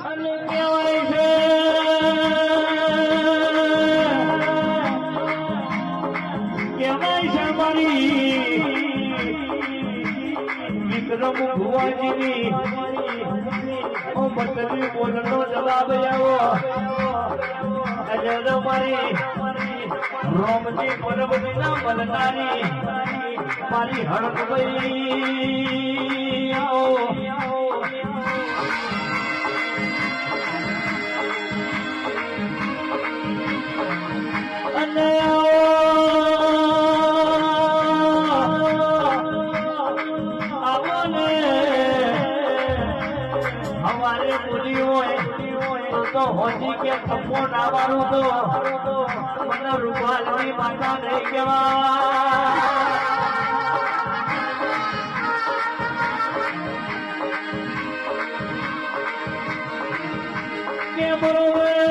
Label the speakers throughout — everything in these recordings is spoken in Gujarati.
Speaker 1: અને કહેવાય છે મારી વિક્રમ ભુવાજીની મતલી બોલનો જવાબ આવ્યો મારી રોમજી પરબના મલનારી મારી હળદભાઈ અને हमारे बोली तो होजी के थप्पो नावारू तो मन रुपाल की माता नहीं के बरोबर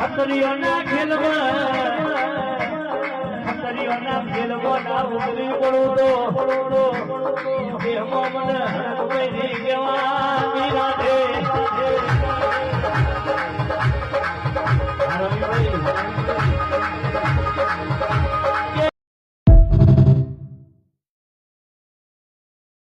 Speaker 1: हतरियों ना खेलवा हतरियों ना खेलवा ना उतरी पड़ो तो મને કોઈ નહીં કહેવા